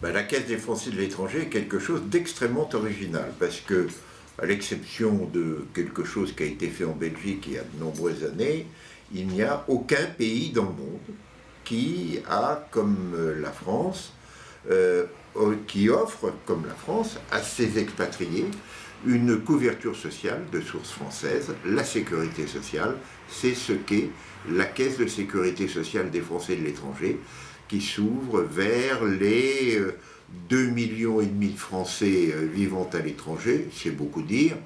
La Caisse des Français de l'étranger est quelque chose d'extrêmement original parce que, à l'exception de quelque chose qui a été fait en Belgique il y a de nombreuses années, il n'y a aucun pays dans le monde qui a, comme la France, qui offre, comme la France, à ses expatriés, une couverture sociale de source française. La sécurité sociale, c'est ce qu'est la Caisse de sécurité sociale des Français de l'étranger, qui s'ouvre vers les 2,5 millions de Français vivant à l'étranger, c'est beaucoup dire.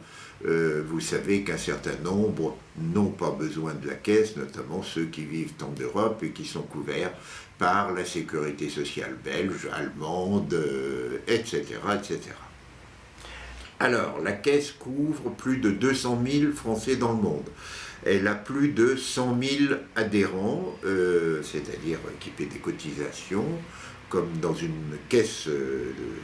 Vous savez qu'un certain nombre n'ont pas besoin de la Caisse, notamment ceux qui vivent en Europe et qui sont couverts par la sécurité sociale belge, allemande, etc., etc. Alors, la Caisse couvre plus de 200 000 Français dans le monde. Elle a plus de 100 000 adhérents, c'est-à-dire équipés des cotisations, comme dans une caisse,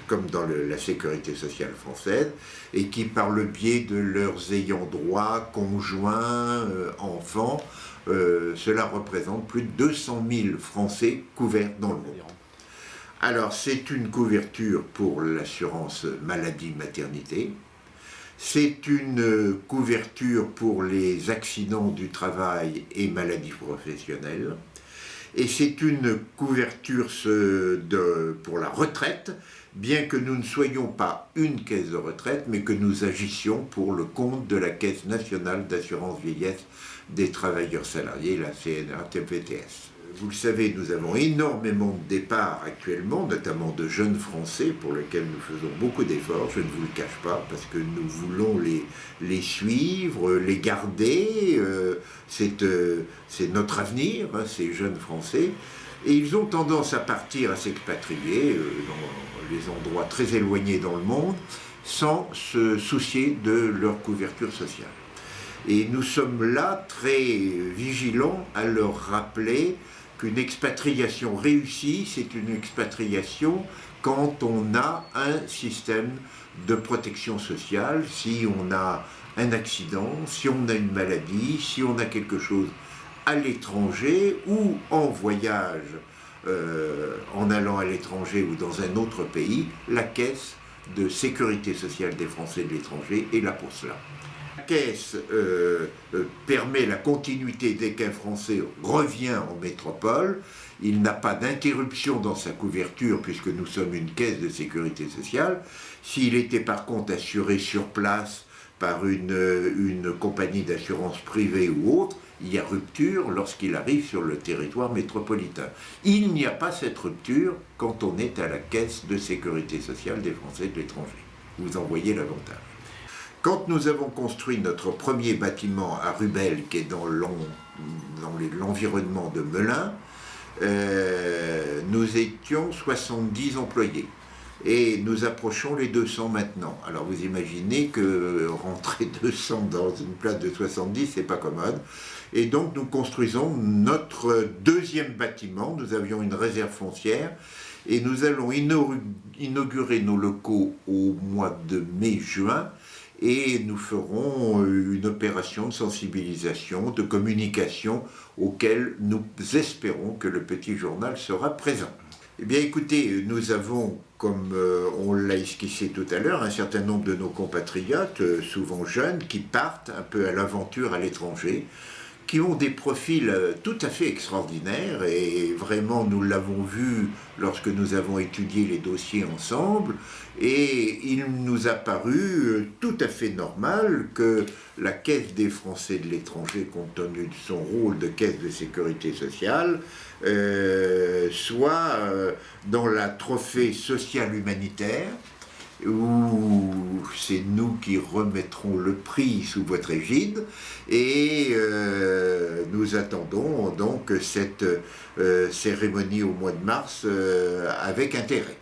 comme dans la sécurité sociale française, et qui, par le biais de leurs ayants droit, conjoints, enfants, cela représente plus de 200 000 Français couverts dans le monde. Alors, c'est une couverture pour l'assurance maladie-maternité. C'est une couverture pour les accidents du travail et maladies professionnelles. Et c'est une couverture pour la retraite, bien que nous ne soyons pas une caisse de retraite, mais que nous agissions pour le compte de la Caisse nationale d'assurance vieillesse des travailleurs salariés, la CNRTPTS. Vous le savez, nous avons énormément de départs actuellement, notamment de jeunes Français pour lesquels nous faisons beaucoup d'efforts, je ne vous le cache pas, parce que nous voulons les suivre, les garder, c'est notre avenir, hein, ces jeunes Français, et ils ont tendance à partir, à s'expatrier dans les endroits très éloignés dans le monde, sans se soucier de leur couverture sociale. Et nous sommes là très vigilants à leur rappeler qu'une expatriation réussie, c'est une expatriation quand on a un système de protection sociale, si on a un accident, si on a une maladie, si on a quelque chose à l'étranger ou en voyage, en allant à l'étranger ou dans un autre pays, la Caisse de sécurité sociale des Français de l'étranger est là pour cela. La Caisse permet la continuité dès qu'un Français revient en métropole. Il n'a pas d'interruption dans sa couverture puisque nous sommes une caisse de sécurité sociale. S'il était par contre assuré sur place par une compagnie d'assurance privée ou autre, il y a rupture lorsqu'il arrive sur le territoire métropolitain. Il n'y a pas cette rupture quand on est à la Caisse de sécurité sociale des Français de l'étranger. Vous en voyez l'avantage. Quand nous avons construit notre premier bâtiment à Rubel, qui est dans l'environnement de Melun, nous étions 70 employés. Et nous approchons les 200 maintenant. Alors vous imaginez que rentrer 200 dans une place de 70, c'est pas commode. Et donc nous construisons notre deuxième bâtiment. Nous avions une réserve foncière. Et nous allons inaugurer nos locaux au mois de mai-juin. Et nous ferons une opération de sensibilisation, de communication, auquel nous espérons que le petit journal sera présent. Eh bien écoutez, nous avons, comme on l'a esquissé tout à l'heure, un certain nombre de nos compatriotes, souvent jeunes, qui partent un peu à l'aventure à l'étranger, qui ont des profils tout à fait extraordinaires, et vraiment nous l'avons vu lorsque nous avons étudié les dossiers ensemble, et il nous a paru tout à fait normal que la Caisse des Français de l'étranger, compte tenu de son rôle de caisse de sécurité sociale, soit dans la trophée sociale humanitaire, où c'est nous qui remettrons le prix sous votre égide, et nous attendons donc cette cérémonie au mois de mars avec intérêt.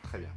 Très bien.